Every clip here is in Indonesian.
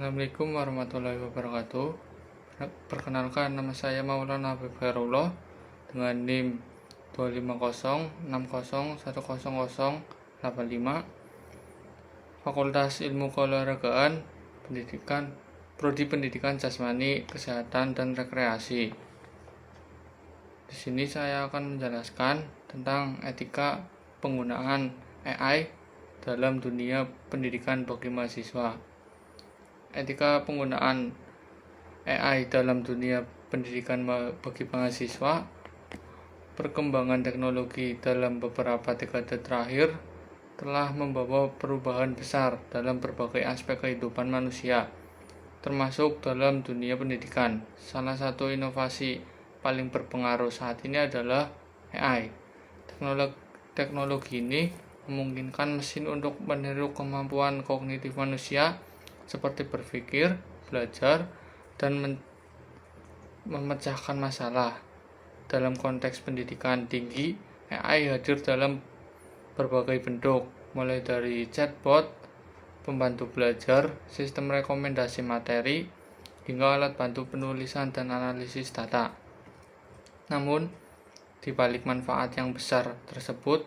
Assalamualaikum warahmatullahi wabarakatuh. Perkenalkan, nama saya Maulana Habib Khairullah dengan NIM 25060101085, Fakultas Ilmu Keolahragaan, Prodi Pendidikan Jasmani, Kesehatan dan Rekreasi. Di sini saya akan menjelaskan tentang etika penggunaan AI dalam dunia pendidikan bagi mahasiswa. Etika penggunaan AI dalam dunia pendidikan bagi mahasiswa. Perkembangan teknologi dalam beberapa dekade terakhir telah membawa perubahan besar dalam berbagai aspek kehidupan manusia, termasuk dalam dunia pendidikan. Salah satu inovasi paling berpengaruh saat ini adalah AI. Teknologi ini memungkinkan mesin untuk meniru kemampuan kognitif manusia seperti berpikir, belajar, dan memecahkan masalah. Dalam konteks pendidikan tinggi, AI hadir dalam berbagai bentuk, mulai dari chatbot, pembantu belajar, sistem rekomendasi materi, hingga alat bantu penulisan dan analisis data. Namun, di balik manfaat yang besar tersebut,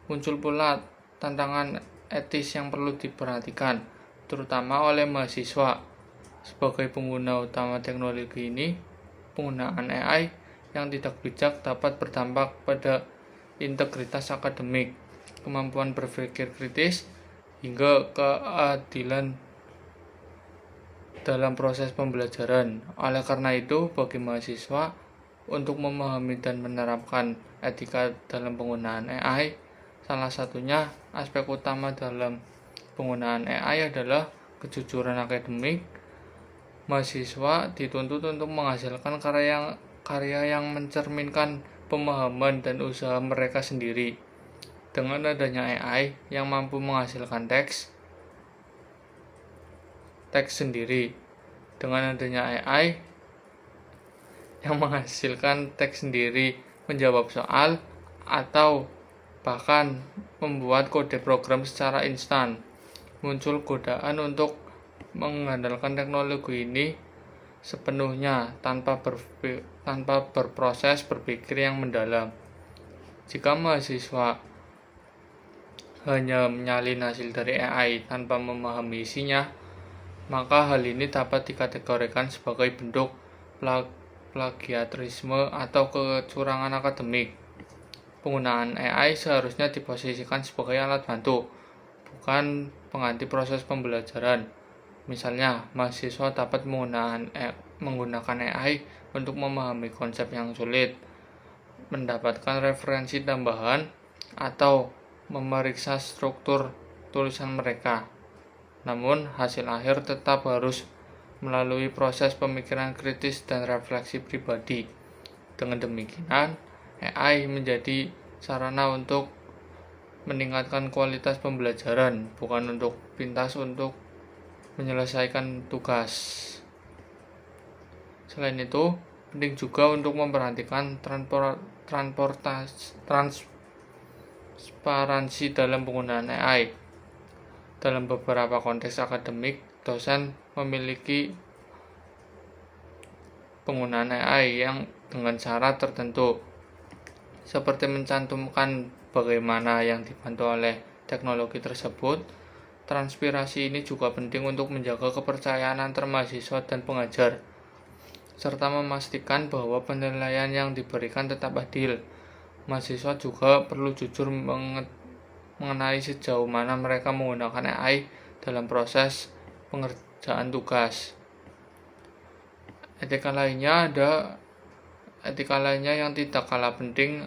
muncul pula tantangan etis yang perlu diperhatikan, terutama oleh mahasiswa. Sebagai pengguna utama teknologi ini, penggunaan AI yang tidak bijak dapat berdampak pada integritas akademik, kemampuan berpikir kritis, hingga keadilan dalam proses pembelajaran. Oleh karena itu, bagi mahasiswa untuk memahami dan menerapkan etika dalam penggunaan AI, salah satunya aspek utama dalam penggunaan AI adalah kejujuran akademik. Mahasiswa dituntut untuk menghasilkan karya yang mencerminkan pemahaman dan usaha mereka sendiri. Dengan adanya AI yang mampu menghasilkan teks sendiri, menjawab soal, atau bahkan membuat kode program secara instan, muncul godaan untuk mengandalkan teknologi ini sepenuhnya tanpa berproses berpikir yang mendalam. Jika mahasiswa hanya menyalin hasil dari AI tanpa memahami isinya, maka hal ini dapat dikategorikan sebagai bentuk plagiarisme atau kecurangan akademik. Penggunaan AI seharusnya diposisikan sebagai alat bantu, bukan pengganti proses pembelajaran. Misalnya, mahasiswa dapat menggunakan AI untuk memahami konsep yang sulit, mendapatkan referensi tambahan, atau memeriksa struktur tulisan mereka. Namun, hasil akhir tetap harus melalui proses pemikiran kritis dan refleksi pribadi. Dengan demikian, AI menjadi sarana untuk meningkatkan kualitas pembelajaran, bukan untuk pintas untuk menyelesaikan tugas. Selain itu, penting juga untuk memperhatikan transparansi dalam penggunaan AI. Dalam beberapa konteks akademik, dosen memiliki penggunaan AI yang dengan syarat tertentu, seperti mencantumkan bagaimana yang dibantu oleh teknologi tersebut. Transparansi ini juga penting untuk menjaga kepercayaan antar mahasiswa dan pengajar, serta memastikan bahwa penilaian yang diberikan tetap adil. Mahasiswa juga perlu jujur mengenai sejauh mana mereka menggunakan AI dalam proses pengerjaan tugas. Etika lainnya yang tidak kalah penting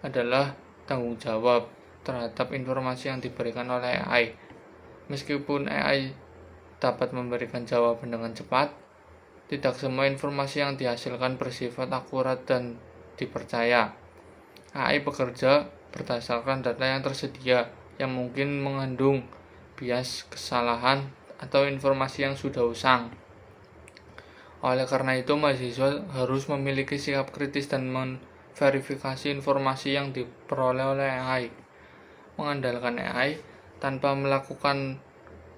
adalah tanggung jawab terhadap informasi yang diberikan oleh AI. Meskipun AI dapat memberikan jawaban dengan cepat, tidak semua informasi yang dihasilkan bersifat akurat dan dipercaya. AI bekerja berdasarkan data yang tersedia, yang mungkin mengandung bias, kesalahan, atau informasi yang sudah usang. Oleh karena itu, mahasiswa harus memiliki sikap kritis dan memverifikasi informasi yang diperoleh oleh AI. Mengandalkan AI tanpa melakukan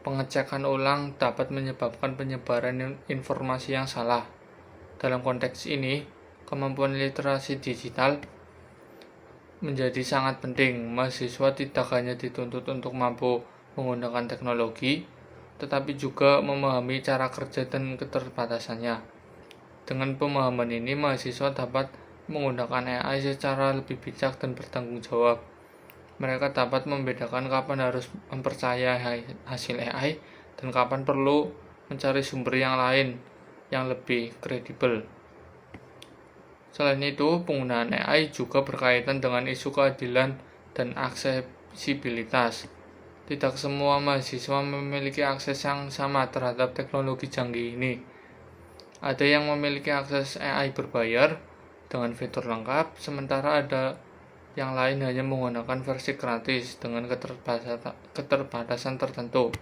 Pengecekan ulang dapat menyebabkan penyebaran informasi yang salah. Dalam konteks ini, kemampuan literasi digital menjadi sangat penting. Mahasiswa tidak hanya dituntut untuk mampu menggunakan teknologi, tetapi juga memahami cara kerja dan keterbatasannya. Dengan pemahaman ini, mahasiswa dapat menggunakan AI secara lebih bijak dan bertanggung jawab. Mereka dapat membedakan kapan harus mempercayai hasil AI dan kapan perlu mencari sumber yang lain yang lebih kredibel. Selain itu, penggunaan AI juga berkaitan dengan isu keadilan dan aksesibilitas. Tidak semua mahasiswa memiliki akses yang sama terhadap teknologi canggih ini. Ada yang memiliki akses AI berbayar dengan fitur lengkap, sementara ada yang lain hanya menggunakan versi gratis dengan keterbatasan tertentu.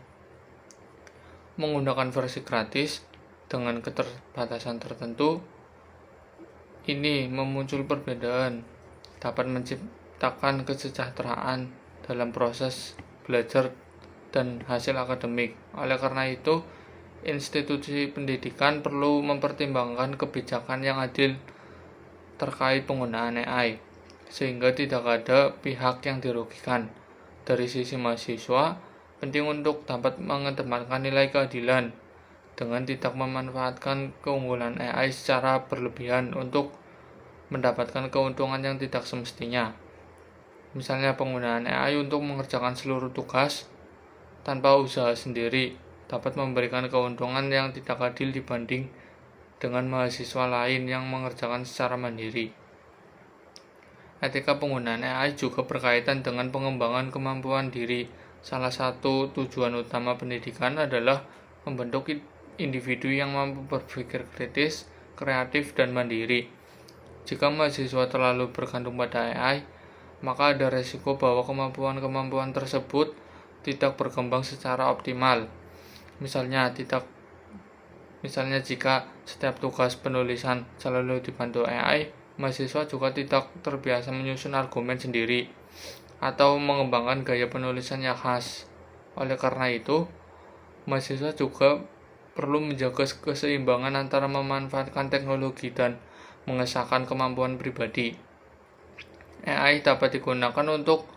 Menggunakan versi gratis dengan keterbatasan tertentu ini memuncul perbedaan, dapat menciptakan kesejahteraan dalam proses belajar dan hasil akademik. Oleh karena itu, institusi pendidikan perlu mempertimbangkan kebijakan yang adil terkait penggunaan AI, sehingga tidak ada pihak yang dirugikan. Dari sisi mahasiswa, penting untuk dapat mengedepankan nilai keadilan dengan tidak memanfaatkan keunggulan AI secara berlebihan untuk mendapatkan keuntungan yang tidak semestinya. Misalnya penggunaan AI untuk mengerjakan seluruh tugas tanpa usaha sendiri dapat memberikan keuntungan yang tidak adil dibanding dengan mahasiswa lain yang mengerjakan secara mandiri. Etika penggunaan AI juga berkaitan dengan pengembangan kemampuan diri. Salah satu tujuan utama pendidikan adalah membentuk individu yang mampu berpikir kritis, kreatif, dan mandiri. Jika mahasiswa terlalu bergantung pada AI, maka ada resiko bahwa kemampuan-kemampuan tersebut tidak berkembang secara optimal. Misalnya jika setiap tugas penulisan selalu dibantu AI, mahasiswa juga tidak terbiasa menyusun argumen sendiri atau mengembangkan gaya penulisan yang khas. Oleh karena itu, mahasiswa juga perlu menjaga keseimbangan antara memanfaatkan teknologi dan mengesahkan kemampuan pribadi. AI dapat digunakan untuk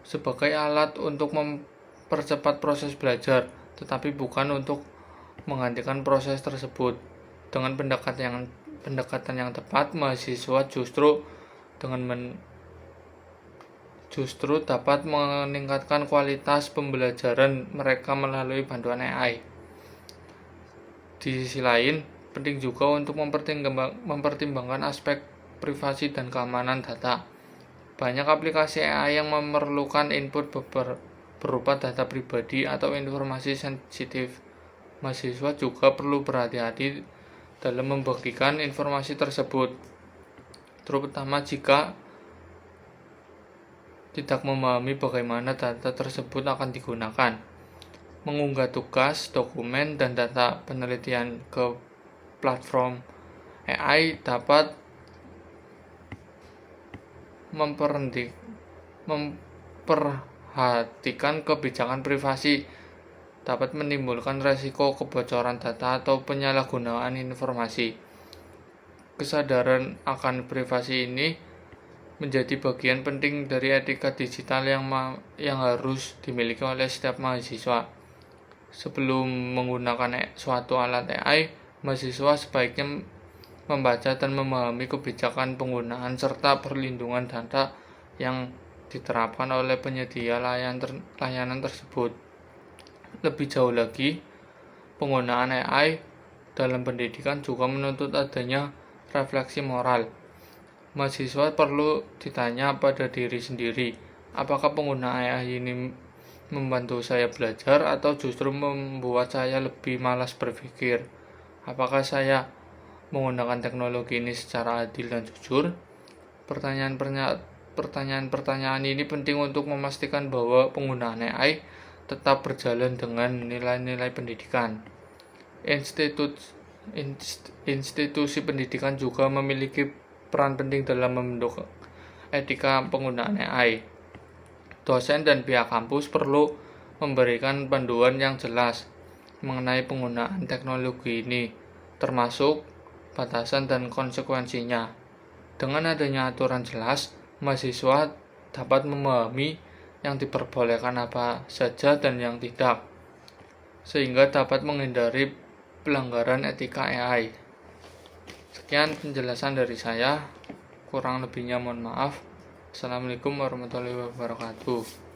sebagai alat untuk mempercepat proses belajar, tetapi bukan untuk menggantikan proses tersebut. Dengan pendekatan yang tepat, mahasiswa justru dapat meningkatkan kualitas pembelajaran mereka melalui bantuan AI. Di sisi lain, penting juga untuk mempertimbangkan aspek privasi dan keamanan data. Banyak aplikasi AI yang memerlukan input berupa data pribadi atau informasi sensitif. Mahasiswa juga perlu berhati-hati dalam membagikan informasi tersebut, terutama jika tidak memahami bagaimana data tersebut akan digunakan. Mengunggah tugas, dokumen, dan data penelitian ke platform AI dapat memperhatikan kebijakan privasi, dapat menimbulkan resiko kebocoran data atau penyalahgunaan informasi. Kesadaran akan privasi ini menjadi bagian penting dari etika digital yang harus dimiliki oleh setiap mahasiswa. Sebelum menggunakan suatu alat AI, mahasiswa sebaiknya membaca dan memahami kebijakan penggunaan serta perlindungan data yang diterapkan oleh penyedia layanan tersebut. Lebih jauh lagi, penggunaan AI dalam pendidikan juga menuntut adanya refleksi moral. Mahasiswa perlu ditanya pada diri sendiri, apakah penggunaan AI ini membantu saya belajar atau justru membuat saya lebih malas berpikir? Apakah saya menggunakan teknologi ini secara adil dan jujur? Pertanyaan-pertanyaan ini penting untuk memastikan bahwa penggunaan AI tetap berjalan dengan nilai-nilai pendidikan. Institusi pendidikan juga memiliki peran penting dalam membentuk etika penggunaan AI. Dosen dan pihak kampus perlu memberikan panduan yang jelas mengenai penggunaan teknologi ini, termasuk batasan dan konsekuensinya. Dengan adanya aturan jelas, mahasiswa dapat memahami yang diperbolehkan apa saja dan yang tidak, sehingga dapat menghindari pelanggaran etika AI. Sekian penjelasan dari saya, kurang lebihnya mohon maaf. Assalamualaikum warahmatullahi wabarakatuh.